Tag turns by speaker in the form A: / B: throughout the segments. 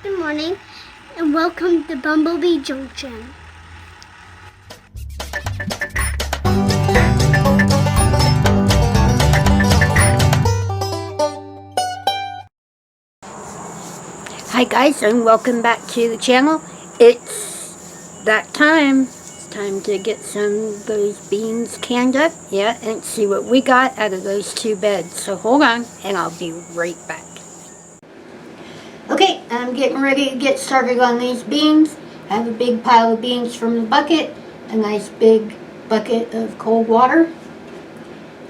A: Good morning, and welcome to Bumblebee Junction.
B: Hi guys, and welcome back to the channel. It's that time. It's time to get some of those beans canned up, and see what we got out of those two beds. So hold on, and I'll be right back. Okay, I'm getting ready to get started on these beans. I have a big pile of beans from the bucket, a nice big bucket of cold water,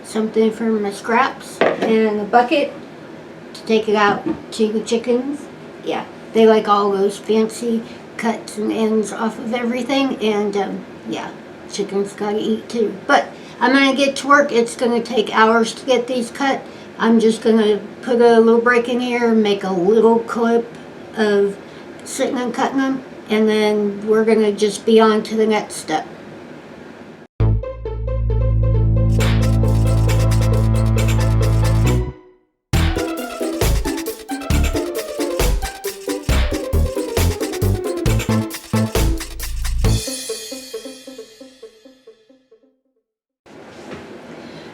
B: something for my scraps, and a bucket to take it out to the chickens. Yeah, they like all those fancy cuts and ends off of everything, and yeah, chickens gotta eat too. But I'm gonna get to work. It's gonna take hours to get these cut. I'm just gonna put a little break in here, make a little clip of sitting and cutting them, and then we're gonna just be on to the next step.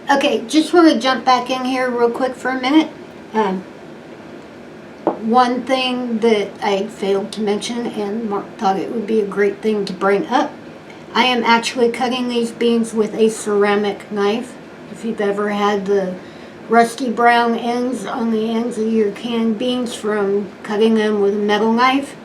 B: Okay, just want to jump back in here real quick for a minute. One thing that I failed to mention, and Mark thought it would be a great thing to bring up, I am actually cutting these beans with a ceramic knife. If you've ever had the rusty brown ends on the ends of your canned beans from cutting them with a metal knife,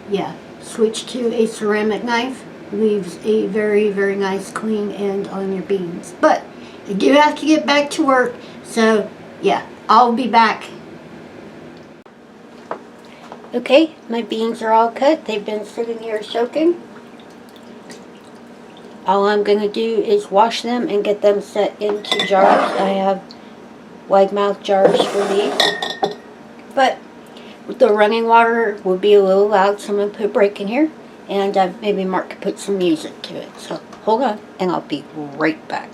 B: yeah, switch to a ceramic knife. Leaves a very, very nice clean end on your beans. But I do have to get back to work, so yeah, I'll be back. Okay, my beans are all cut. They've been sitting here soaking. All I'm going to do is wash them and get them set into jars. I have wide mouth jars for these. But the running water will be a little loud, so I'm going to put a break in here. And maybe Mark could put some music to it. So hold on, and I'll be right back.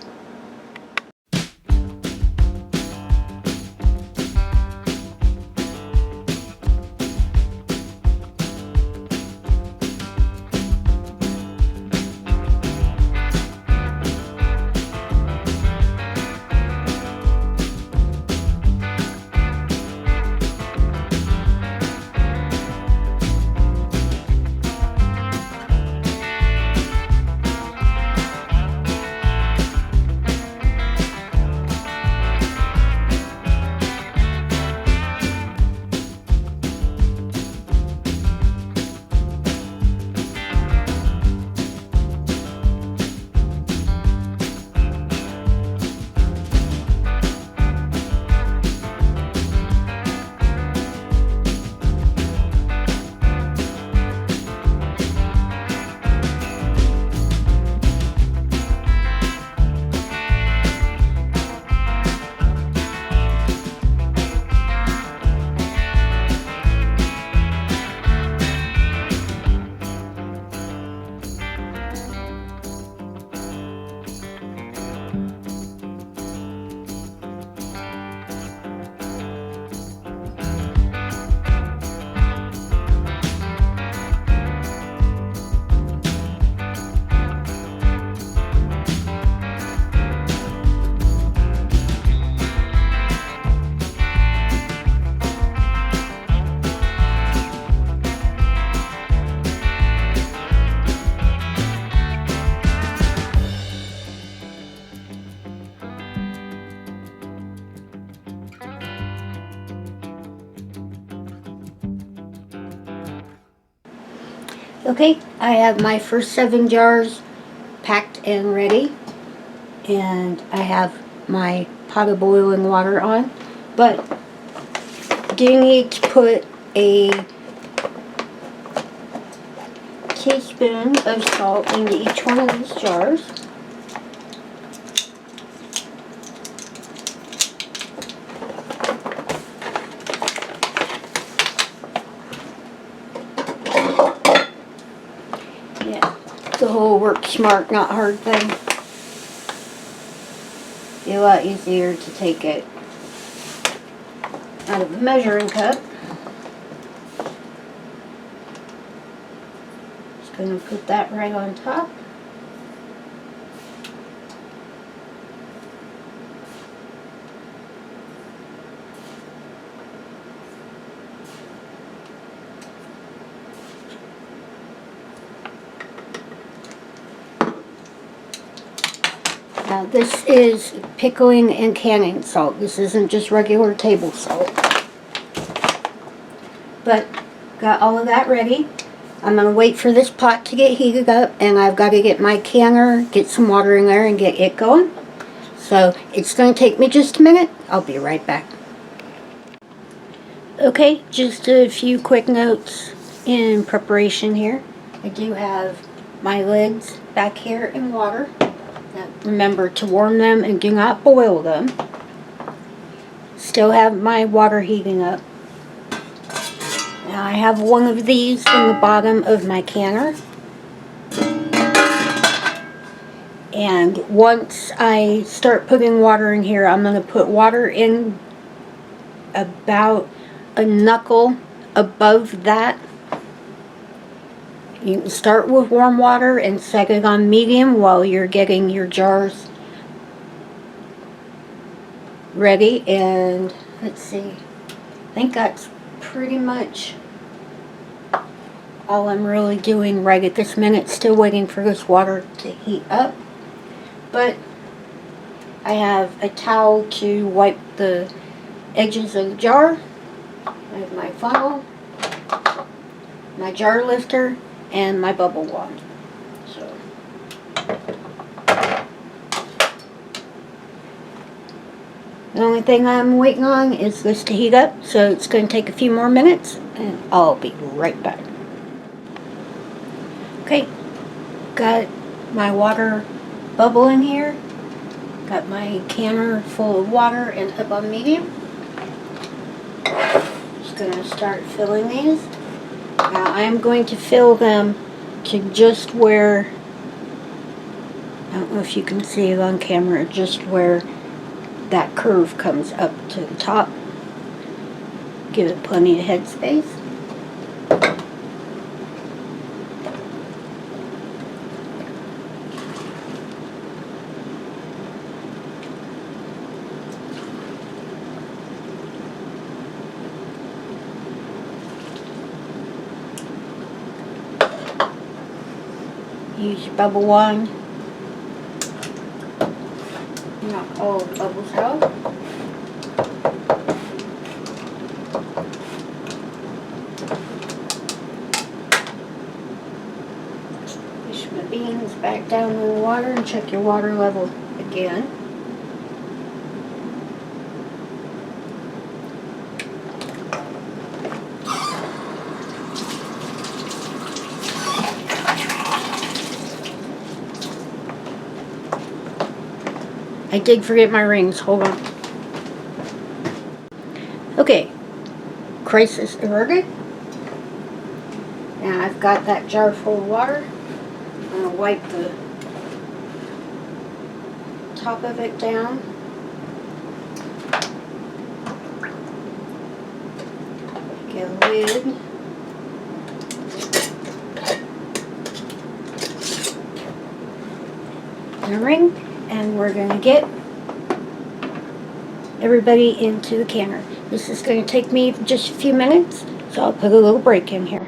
B: Okay, I have my first 7 jars packed and ready, and I have my pot of boiling water on, but do need to put a teaspoon of salt into each one of these jars. The whole work smart, not hard thing. Be a lot easier to take it out of the measuring cup. Gonna put that right on top. Now this is pickling and canning salt. This isn't just regular table salt. But got all of that ready. I'm going to wait for this pot to get heated up, and I've got to get my canner, get some water in there and get it going. So it's going to take me just a minute. I'll be right back. Okay, just a few quick notes in preparation here. I do have my lids back here in water. Now, remember to warm them and do not boil them. Still have my water heating up. Now I have one of these in the bottom of my canner. And once I start putting water in here, I'm going to put water in about a knuckle above that. You can start with warm water and set it on medium while you're getting your jars ready. And let's see, I think that's pretty much all I'm really doing right at this minute. Still waiting for this water to heat up. But I have a towel to wipe the edges of the jar. I have my funnel, my jar lifter, and my bubble wand. So the only thing I'm waiting on is this to heat up, so it's going to take a few more minutes, and I'll be right back. Okay, got my water bubbling here. Got my canner full of water and up on medium. Just going to start filling these. Now I'm going to fill them to just where, I don't know if you can see it on camera, just where that curve comes up to the top. Give it plenty of headspace. Use your bubble wand. Knock all the bubbles out. Push my beans back down in the water and check your water level again. I did forget my rings. Hold on. Okay. Crisis averted. Now I've got that jar full of water. I'm going to wipe the top of it down. Get a lid. And a ring. And we're going to get everybody into the canner. This is going to take me just a few minutes, so I'll put a little break in here.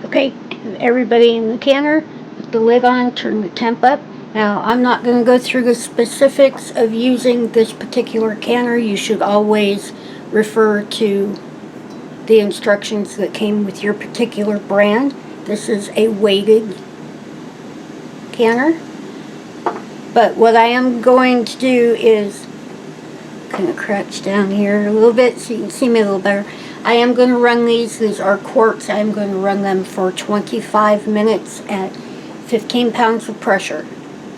B: Okay, everybody in the canner, put the lid on, turn the temp up. Now, I'm not going to go through the specifics of using this particular canner. You should always refer to the instructions that came with your particular brand. This is a weighted canner. But what I am going to do is kind of crouch down here a little bit so you can see me a little better. I am going to run these are quarts. I am going to run them for 25 minutes at 15 pounds of pressure.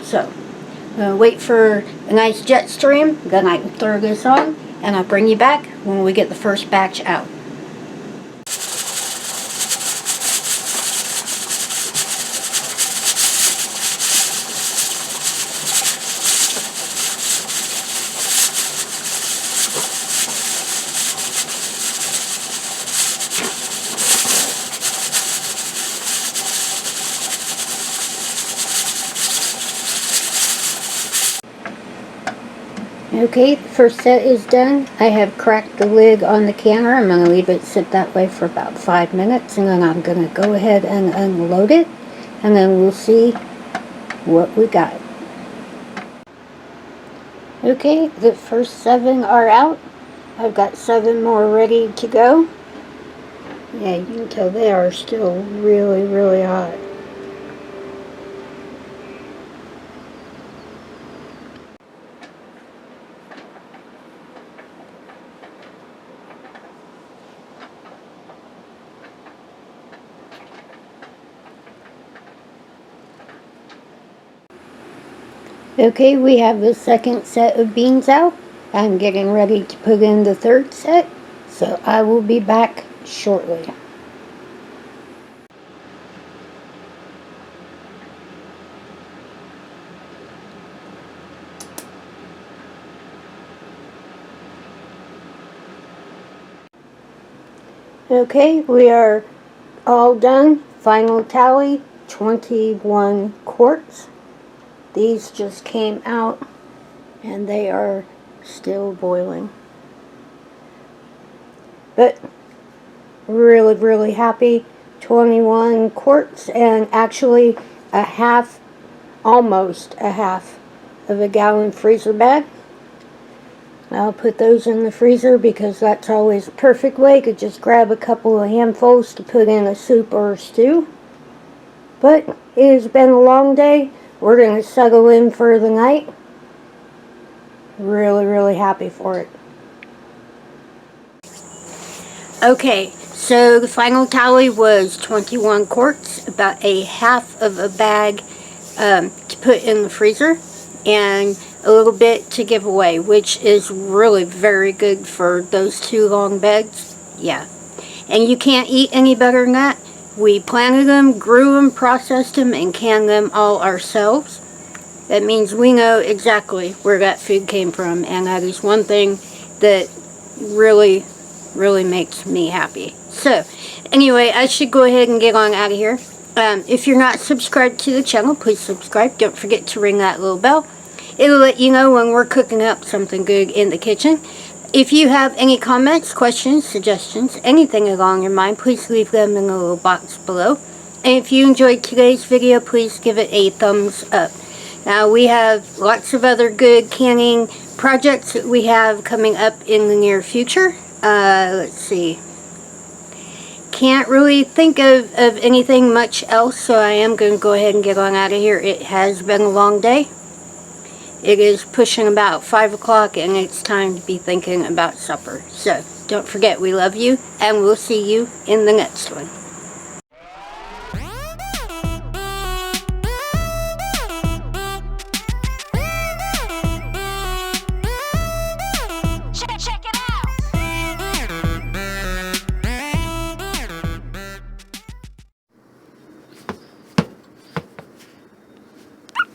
B: So, I'm going to wait for a nice jet stream, then I can throw this on, and I'll bring you back when we get the first batch out. Okay, the first set is done. I have cracked the lid on the canner. I'm going to leave it sit that way for about 5 minutes, and then I'm going to go ahead and unload it, and then we'll see what we got. Okay, the first 7 are out. I've got 7 more ready to go. Yeah, you can tell they are still really, really hot. Okay, we have the second set of beans out. I'm getting ready to put in the third set, so I will be back shortly. Okay, we are all done. Final tally, 21 quarts. These just came out and they are still boiling. But really, really happy. 21 quarts and actually a half, almost a half of a gallon freezer bag. I'll put those in the freezer because that's always a perfect way to just grab a couple of handfuls to put in a soup or a stew. But it has been a long day. We're going to settle in for the night. Really, really happy for it. Okay, so the final tally was 21 quarts, about a half of a bag to put in the freezer, and a little bit to give away, which is really very good for those 2 long bags. Yeah, and you can't eat any better than that. We planted them, grew them, processed them, and canned them all ourselves. That means we know exactly where that food came from, and that is one thing that really, really makes me happy. So, anyway, I should go ahead and get on out of here. If you're not subscribed to the channel, please subscribe. Don't forget to ring that little bell. It'll let you know when we're cooking up something good in the kitchen. If you have any comments, questions, suggestions, anything along your mind, please leave them in the little box below. And if you enjoyed today's video, please give it a thumbs up. Now, we have lots of other good canning projects that we have coming up in the near future. Let's see. Can't really think of anything much else, so I am going to go ahead and get on out of here. It has been a long day. It is pushing about 5 o'clock, and it's time to be thinking about supper. So, don't forget, we love you, and we'll see you in the next one.